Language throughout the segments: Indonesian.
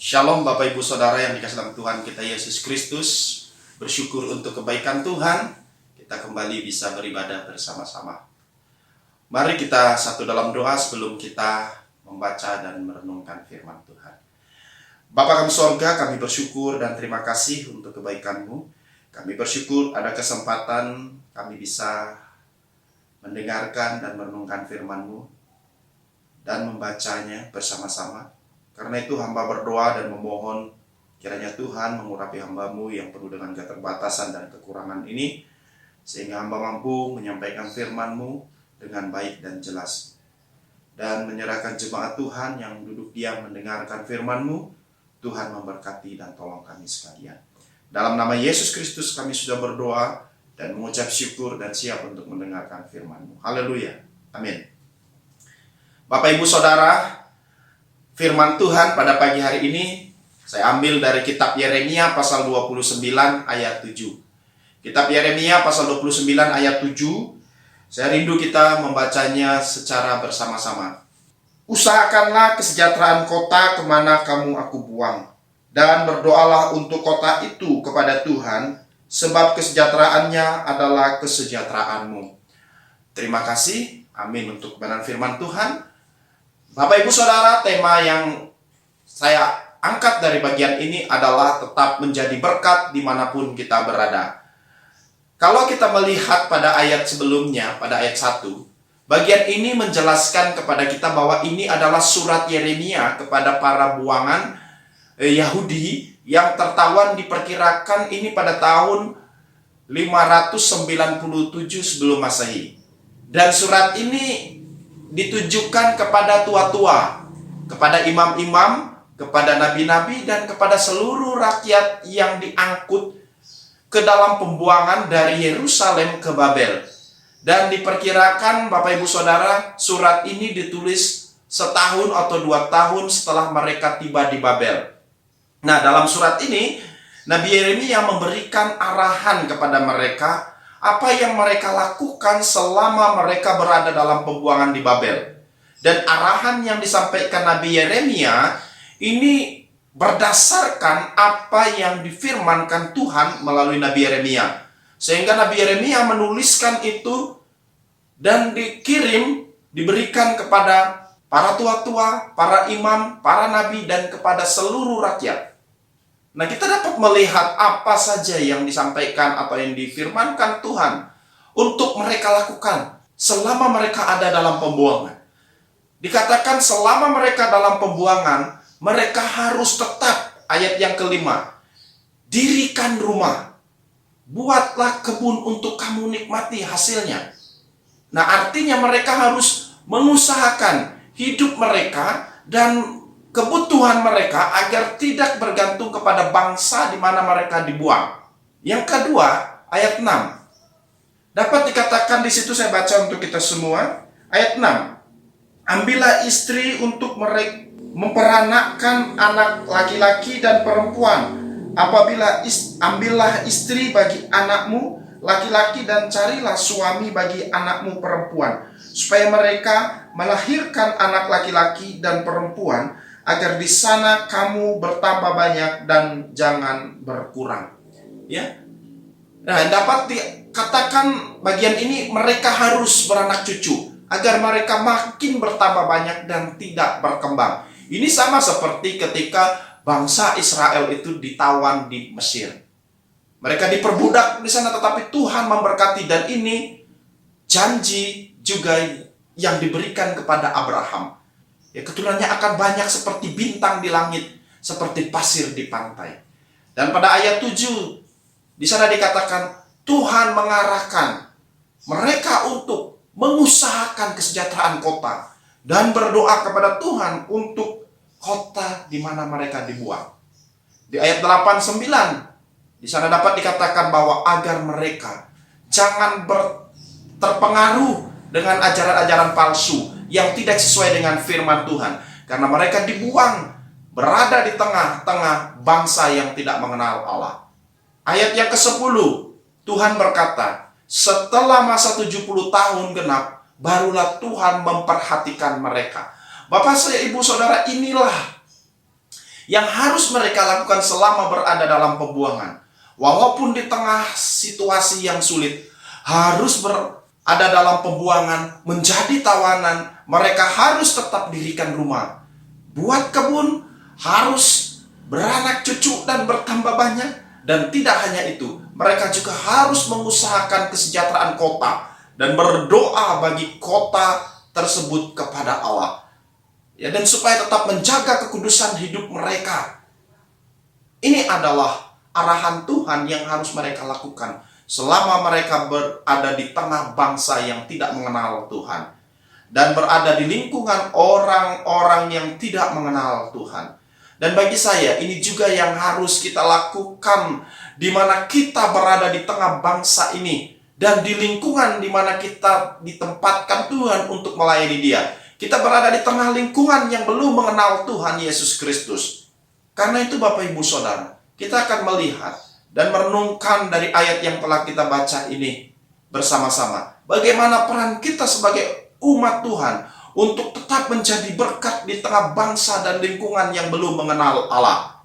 Shalom Bapak Ibu Saudara yang dikasihi dalam Tuhan kita Yesus Kristus. Bersyukur untuk kebaikan Tuhan, kita kembali bisa beribadah bersama-sama. Mari kita satu dalam doa sebelum kita membaca dan merenungkan firman Tuhan. Bapa kami sorga, kami bersyukur dan terima kasih untuk kebaikan-Mu. Kami bersyukur ada kesempatan kami bisa mendengarkan dan merenungkan firman-Mu dan membacanya bersama-sama. Karena itu hamba berdoa dan memohon kiranya Tuhan mengurapi hamba-Mu yang penuh dengan keterbatasan dan kekurangan ini, sehingga hamba mampu menyampaikan firman-Mu dengan baik dan jelas. Dan menyerahkan jemaat Tuhan yang duduk diam mendengarkan firman-Mu, Tuhan memberkati dan tolong kami sekalian. Dalam nama Yesus Kristus kami sudah berdoa dan mengucap syukur dan siap untuk mendengarkan firman-Mu. Haleluya. Amin. Bapak Ibu Saudara, firman Tuhan pada pagi hari ini saya ambil dari kitab Yeremia pasal 29 ayat 7. Kitab Yeremia pasal 29 ayat 7. Saya rindu kita membacanya secara bersama-sama. Usahakanlah kesejahteraan kota kemana kamu aku buang, dan berdoalah untuk kota itu kepada Tuhan, sebab kesejahteraannya adalah kesejahteraanmu. Terima kasih. Amin untuk kebenaran firman Tuhan. Bapak Ibu Saudara, tema yang saya angkat dari bagian ini adalah tetap menjadi berkat dimanapun kita berada. Kalau kita melihat pada ayat sebelumnya, pada ayat 1, bagian ini menjelaskan kepada kita bahwa ini adalah surat Yeremia kepada para buangan Yahudi yang tertawan diperkirakan ini pada tahun 597 sebelum Masehi. Dan surat ini ditujukan kepada tua-tua, kepada imam-imam, kepada nabi-nabi, dan kepada seluruh rakyat yang diangkut ke dalam pembuangan dari Yerusalem ke Babel. Dan diperkirakan Bapak Ibu Saudara, surat ini ditulis setahun atau 2 tahun setelah mereka tiba di Babel. Nah, dalam surat ini Nabi Yeremia memberikan arahan kepada mereka apa yang mereka lakukan selama mereka berada dalam pembuangan di Babel. Dan arahan yang disampaikan Nabi Yeremia ini berdasarkan apa yang difirmankan Tuhan melalui Nabi Yeremia. Sehingga Nabi Yeremia menuliskan itu dan diberikan kepada para tua-tua, para imam, para nabi, dan kepada seluruh rakyat. Nah, kita dapat melihat apa saja yang disampaikan atau yang difirmankan Tuhan untuk mereka lakukan selama mereka ada dalam pembuangan. Dikatakan selama mereka dalam pembuangan, mereka harus tetap, ayat yang kelima, dirikan rumah, buatlah kebun untuk kamu nikmati hasilnya. Nah, artinya mereka harus mengusahakan hidup mereka dan kebutuhan mereka agar tidak bergantung kepada bangsa di mana mereka dibuang. Yang kedua, ayat 6. Dapat dikatakan di situ, saya baca untuk kita semua. Ayat 6. Ambillah istri untuk memperanakkan anak laki-laki dan perempuan. Ambillah istri bagi anakmu laki-laki dan carilah suami bagi anakmu perempuan, supaya mereka melahirkan anak laki-laki dan perempuan, agar di sana kamu bertambah banyak dan jangan berkurang. Ya. Nah, dapat dikatakan bagian ini mereka harus beranak cucu agar mereka makin bertambah banyak dan tidak berkembang. Ini sama seperti ketika bangsa Israel itu ditawan di Mesir. Mereka diperbudak di sana, tetapi Tuhan memberkati, dan ini janji juga yang diberikan kepada Abraham. Ya, keturunannya akan banyak seperti bintang di langit, seperti pasir di pantai. Dan pada ayat 7, di sana dikatakan Tuhan mengarahkan mereka untuk mengusahakan kesejahteraan kota dan berdoa kepada Tuhan untuk kota di mana mereka dibuang. Di ayat 8-9, di sana dapat dikatakan bahwa agar mereka jangan terpengaruh dengan ajaran-ajaran palsu yang tidak sesuai dengan firman Tuhan, karena mereka dibuang berada di tengah-tengah bangsa yang tidak mengenal Allah. Ayat yang ke-10, Tuhan berkata, setelah masa 70 tahun genap, barulah Tuhan memperhatikan mereka. Bapak, Ibu, Saudara, inilah yang harus mereka lakukan selama berada dalam pembuangan. Walaupun di tengah situasi yang sulit, harus berada dalam pembuangan, menjadi tawanan, mereka harus tetap dirikan rumah, buat kebun, harus beranak cucu dan bertambah banyak. Dan tidak hanya itu, mereka juga harus mengusahakan kesejahteraan kota dan berdoa bagi kota tersebut kepada Allah. Ya, dan supaya tetap menjaga kekudusan hidup mereka. Ini adalah arahan Tuhan yang harus mereka lakukan selama mereka berada di tengah bangsa yang tidak mengenal Tuhan dan berada di lingkungan orang-orang yang tidak mengenal Tuhan. Dan bagi saya ini juga yang harus kita lakukan di mana kita berada di tengah bangsa ini dan di lingkungan di mana kita ditempatkan Tuhan untuk melayani Dia. Kita berada di tengah lingkungan yang belum mengenal Tuhan Yesus Kristus. Karena itu Bapak Ibu Saudara, kita akan melihat dan merenungkan dari ayat yang telah kita baca ini bersama-sama. Bagaimana peran kita sebagai umat Tuhan untuk tetap menjadi berkat di tengah bangsa dan lingkungan yang belum mengenal Allah.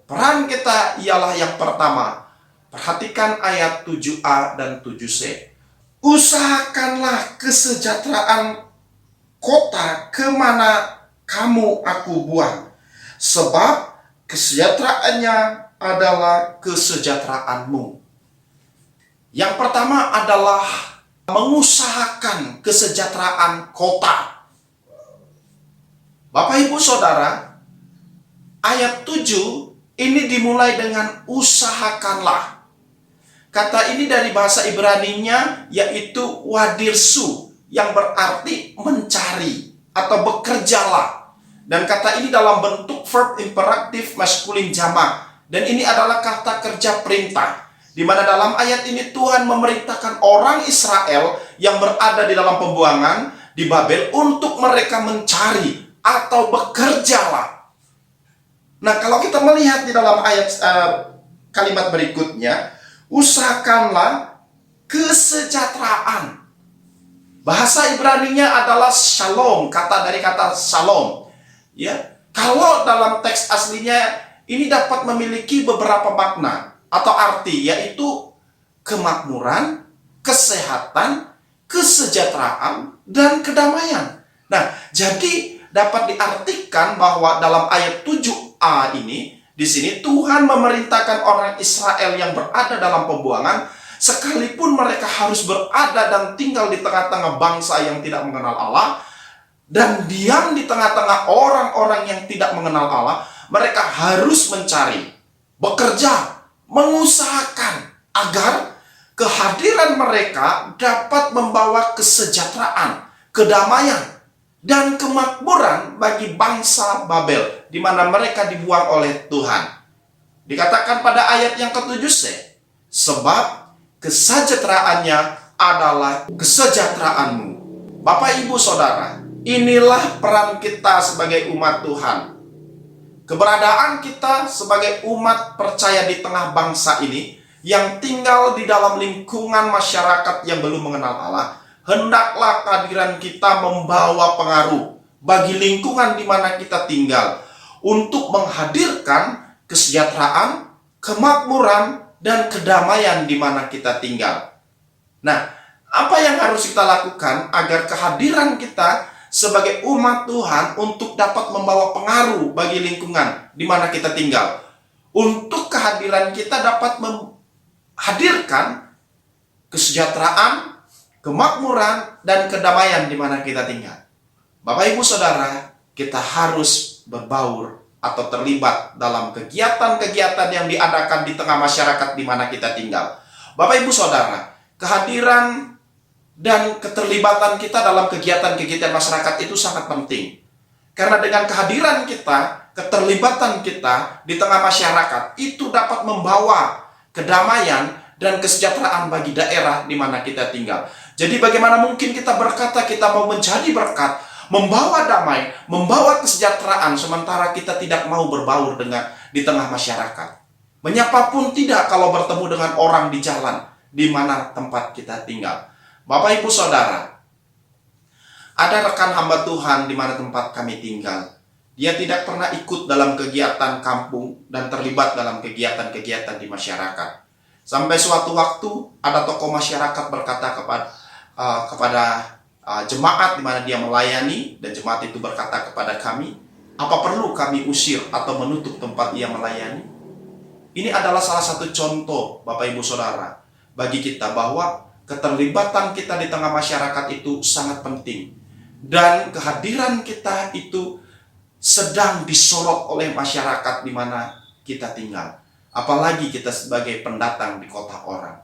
Peran kita ialah yang pertama. Perhatikan ayat 7a dan 7c. Usahakanlah kesejahteraan kota kemana kamu aku buang, sebab kesejahteraannya adalah kesejahteraanmu. Yang pertama adalah mengusahakan kesejahteraan kota. Bapak Ibu Saudara, ayat 7 ini dimulai dengan usahakanlah. Kata ini dari bahasa Ibraninya yaitu wadirsu, yang berarti mencari atau bekerjalah. Dan kata ini dalam bentuk verb imperatif maskulin jamak. Dan ini adalah kata kerja perintah, di mana dalam ayat ini Tuhan memerintahkan orang Israel yang berada di dalam pembuangan di Babel untuk mereka mencari atau bekerjalah. Nah, kalau kita melihat di dalam ayat kalimat berikutnya, usahakanlah kesejahteraan. Bahasa Ibraninya adalah shalom, kata dari kata shalom. Ya, kalau dalam teks aslinya ini dapat memiliki beberapa makna atau arti, yaitu kemakmuran, kesehatan, kesejahteraan, dan kedamaian. Nah, jadi dapat diartikan bahwa dalam ayat 7a ini, di sini Tuhan memerintahkan orang Israel yang berada dalam pembuangan, sekalipun mereka harus berada dan tinggal di tengah-tengah bangsa yang tidak mengenal Allah, dan diam di tengah-tengah orang-orang yang tidak mengenal Allah, mereka harus mencari, bekerja, mengusahakan agar kehadiran mereka dapat membawa kesejahteraan, kedamaian, dan kemakmuran bagi bangsa Babel, di mana mereka dibuang oleh Tuhan. Dikatakan pada ayat yang ke-7c, sebab kesejahteraannya adalah kesejahteraanmu. Bapak Ibu Saudara, inilah peran kita sebagai umat Tuhan. Keberadaan kita sebagai umat percaya di tengah bangsa ini yang tinggal di dalam lingkungan masyarakat yang belum mengenal Allah, hendaklah kehadiran kita membawa pengaruh bagi lingkungan di mana kita tinggal untuk menghadirkan kesejahteraan, kemakmuran, dan kedamaian di mana kita tinggal. Nah, apa yang harus kita lakukan agar kehadiran kita sebagai umat Tuhan untuk dapat membawa pengaruh bagi lingkungan di mana kita tinggal? Untuk kehadiran kita dapat menghadirkan kesejahteraan, kemakmuran, dan kedamaian di mana kita tinggal. Bapak Ibu Saudara, kita harus berbaur atau terlibat dalam kegiatan-kegiatan yang diadakan di tengah masyarakat di mana kita tinggal. Bapak Ibu Saudara, kehadiran dan keterlibatan kita dalam kegiatan-kegiatan masyarakat itu sangat penting. Karena dengan kehadiran kita, keterlibatan kita di tengah masyarakat itu dapat membawa kedamaian dan kesejahteraan bagi daerah di mana kita tinggal. Jadi bagaimana mungkin kita berkata kita mau menjadi berkat, membawa damai, membawa kesejahteraan, sementara kita tidak mau berbaur dengan di tengah masyarakat. Menyapa pun tidak kalau bertemu dengan orang di jalan di mana tempat kita tinggal. Bapak Ibu Saudara, ada rekan hamba Tuhan di mana tempat kami tinggal. Dia tidak pernah ikut dalam kegiatan kampung dan terlibat dalam kegiatan-kegiatan di masyarakat. Sampai suatu waktu ada tokoh masyarakat berkata kepada jemaat di mana dia melayani, dan jemaat itu berkata kepada kami, apa perlu kami usir atau menutup tempat ia melayani? Ini adalah salah satu contoh, Bapak Ibu Saudara, bagi kita bahwa keterlibatan kita di tengah masyarakat itu sangat penting. Dan kehadiran kita itu sedang disorot oleh masyarakat di mana kita tinggal. Apalagi kita sebagai pendatang di kota orang.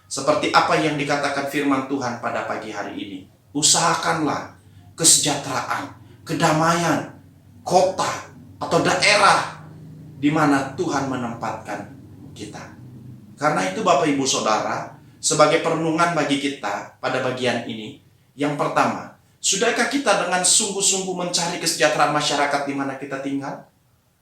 Seperti apa yang dikatakan firman Tuhan pada pagi hari ini. Usahakanlah kesejahteraan, kedamaian, kota atau daerah di mana Tuhan menempatkan kita. Karena itu Bapak Ibu Saudara, sebagai perenungan bagi kita pada bagian ini, yang pertama, sudahkah kita dengan sungguh-sungguh mencari kesejahteraan masyarakat di mana kita tinggal?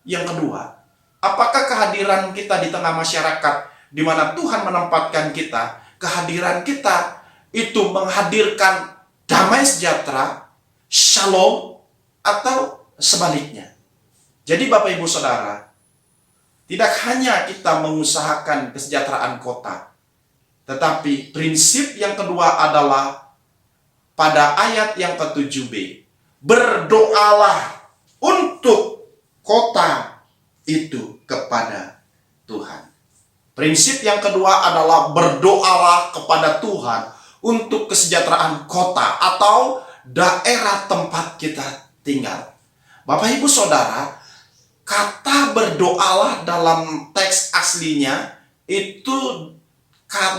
Yang kedua, apakah kehadiran kita di tengah masyarakat di mana Tuhan menempatkan kita, kehadiran kita itu menghadirkan damai sejahtera, shalom, atau sebaliknya? Jadi Bapak Ibu Saudara, tidak hanya kita mengusahakan kesejahteraan kota, tetapi prinsip yang kedua adalah pada ayat yang ke-7b, berdoalah untuk kota itu kepada Tuhan. Prinsip yang kedua adalah berdoalah kepada Tuhan untuk kesejahteraan kota atau daerah tempat kita tinggal. Bapak Ibu Saudara, kata berdoalah dalam teks aslinya itu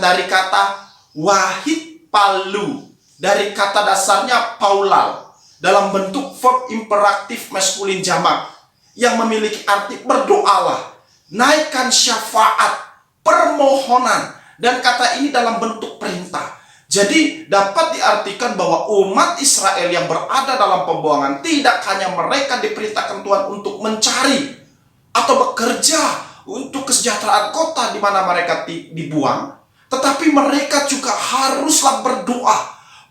dari kata wahid palu, dari kata dasarnya paulal, dalam bentuk verb imperatif maskulin jamak yang memiliki arti berdoalah, naikkan syafaat, permohonan, dan kata ini dalam bentuk perintah. Jadi dapat diartikan bahwa umat Israel yang berada dalam pembuangan tidak hanya mereka diperintahkan Tuhan untuk mencari atau bekerja untuk kesejahteraan kota di mana mereka dibuang, tetapi mereka juga haruslah berdoa,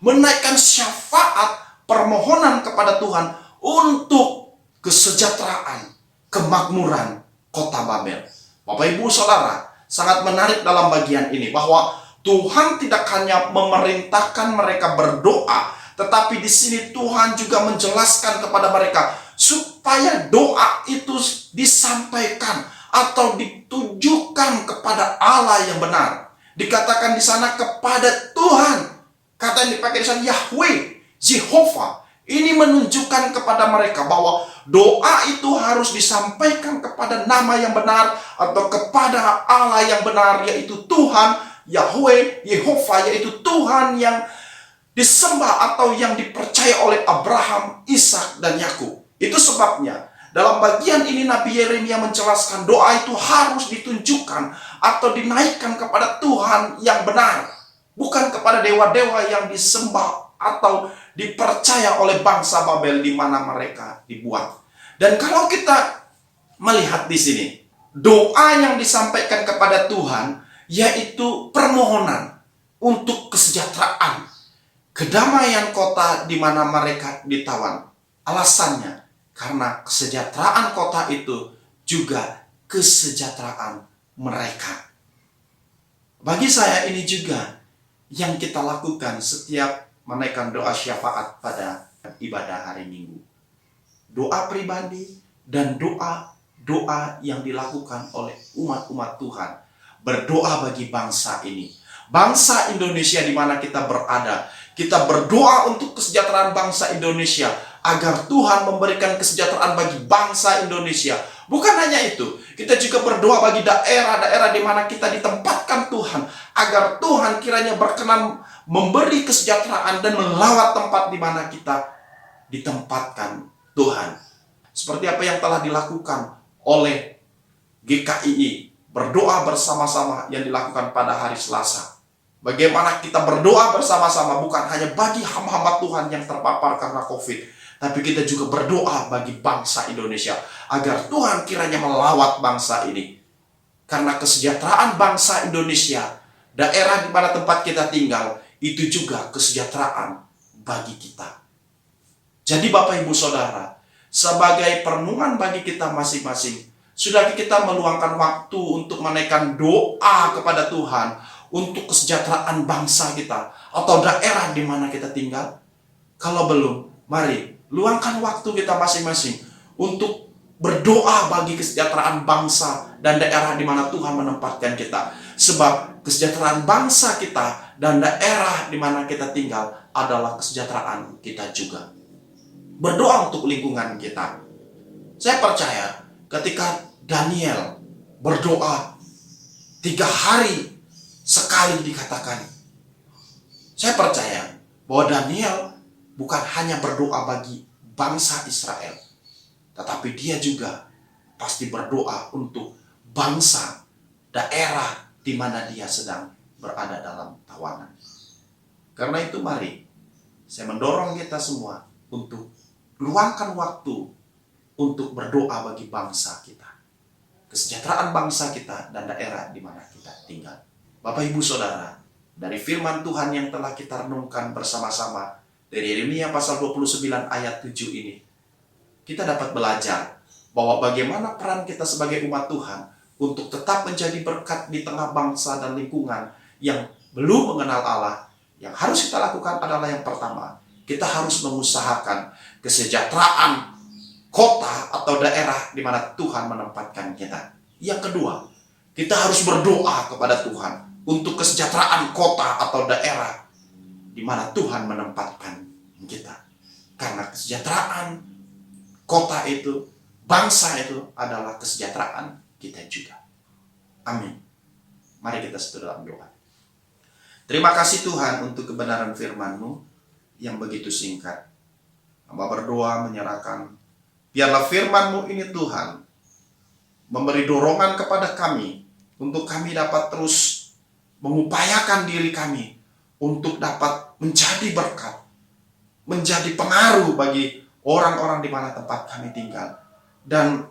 menaikkan syafaat, permohonan kepada Tuhan untuk kesejahteraan, kemakmuran kota Babel. Bapak Ibu Saudara, sangat menarik dalam bagian ini bahwa Tuhan tidak hanya memerintahkan mereka berdoa, tetapi di sini Tuhan juga menjelaskan kepada mereka supaya doa itu disampaikan atau ditujukan kepada Allah yang benar. Dikatakan di sana kepada Tuhan. Kata yang dipakai di sana Yahweh, Jehovah. Ini menunjukkan kepada mereka bahwa doa itu harus disampaikan kepada nama yang benar atau kepada Allah yang benar, yaitu Tuhan, Yahweh, Yehovah, yaitu Tuhan yang disembah atau yang dipercaya oleh Abraham, Ishak, dan Yakub. Itu sebabnya dalam bagian ini Nabi Yeremia menjelaskan doa itu harus ditunjukkan atau dinaikkan kepada Tuhan yang benar, bukan kepada dewa-dewa yang disembah atau dipercaya oleh bangsa Babel di mana mereka dibuang. Dan kalau kita melihat di sini, doa yang disampaikan kepada Tuhan yaitu permohonan untuk kesejahteraan, kedamaian kota di mana mereka ditawan. Alasannya karena kesejahteraan kota itu juga kesejahteraan mereka. Bagi saya ini juga yang kita lakukan setiap menaikkan doa syafaat pada ibadah hari Minggu. Doa pribadi dan doa yang dilakukan oleh umat-umat Tuhan. Berdoa bagi bangsa ini, bangsa Indonesia di mana kita berada. Kita berdoa untuk kesejahteraan bangsa Indonesia, agar Tuhan memberikan kesejahteraan bagi bangsa Indonesia. Bukan hanya itu, kita juga berdoa bagi daerah-daerah di mana kita ditempatkan Tuhan, agar Tuhan kiranya berkenan memberi kesejahteraan dan melawat tempat di mana kita ditempatkan Tuhan. Seperti apa yang telah dilakukan oleh GKII, berdoa bersama-sama yang dilakukan pada hari Selasa. Bagaimana kita berdoa bersama-sama bukan hanya bagi hamba-hamba Tuhan yang terpapar karena COVID, tapi kita juga berdoa bagi bangsa Indonesia agar Tuhan kiranya melawat bangsa ini. Karena kesejahteraan bangsa Indonesia, daerah di mana tempat kita tinggal, itu juga kesejahteraan bagi kita. Jadi Bapak Ibu Saudara, sebagai perenungan bagi kita masing-masing. Sudah kita meluangkan waktu untuk menaikkan doa kepada Tuhan untuk kesejahteraan bangsa kita atau daerah di mana kita tinggal? Kalau belum, mari luangkan waktu kita masing-masing untuk berdoa bagi kesejahteraan bangsa dan daerah di mana Tuhan menempatkan kita. Sebab kesejahteraan bangsa kita dan daerah di mana kita tinggal adalah kesejahteraan kita juga. Berdoa untuk lingkungan kita. Saya percaya ketika Daniel berdoa 3 hari sekali dikatakan, saya percaya bahwa Daniel bukan hanya berdoa bagi bangsa Israel, tetapi dia juga pasti berdoa untuk bangsa, daerah di mana dia sedang berada dalam tawanan. Karena itu mari saya mendorong kita semua untuk luangkan waktu untuk berdoa bagi bangsa kita, kesejahteraan bangsa kita dan daerah di mana kita tinggal. Bapak Ibu Saudara, dari firman Tuhan yang telah kita renungkan bersama-sama dari Yeremia pasal 29 ayat 7 ini, kita dapat belajar bahwa bagaimana peran kita sebagai umat Tuhan untuk tetap menjadi berkat di tengah bangsa dan lingkungan yang belum mengenal Allah. Yang harus kita lakukan adalah yang pertama, kita harus mengusahakan kesejahteraan kota atau daerah di mana Tuhan menempatkan kita. Yang kedua, kita harus berdoa kepada Tuhan untuk kesejahteraan kota atau daerah di mana Tuhan menempatkan kita. Karena kesejahteraan kota itu, bangsa itu adalah kesejahteraan kita juga. Amin. Mari kita setuju dalam doa. Terima kasih Tuhan untuk kebenaran firman-Mu yang begitu singkat. Hamba berdoa menyerahkan, biarlah firman-Mu ini Tuhan memberi dorongan kepada kami untuk kami dapat terus mengupayakan diri kami untuk dapat menjadi berkat, menjadi pengaruh bagi orang-orang di mana tempat kami tinggal, dan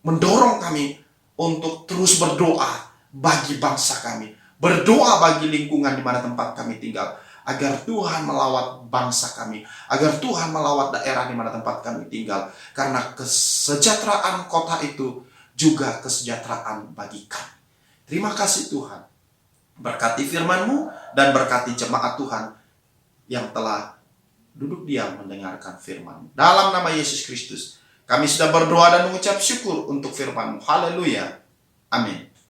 mendorong kami untuk terus berdoa bagi bangsa kami, berdoa bagi lingkungan di mana tempat kami tinggal, agar Tuhan melawat bangsa kami, agar Tuhan melawat daerah di mana tempat kami tinggal, karena kesejahteraan kota itu juga kesejahteraan bagi kami. Terima kasih Tuhan, berkati firman-Mu dan berkati jemaat Tuhan yang telah duduk diam mendengarkan firman-Mu. Dalam nama Yesus Kristus, kami sudah berdoa dan mengucap syukur untuk firman-Mu. Haleluya. Amin.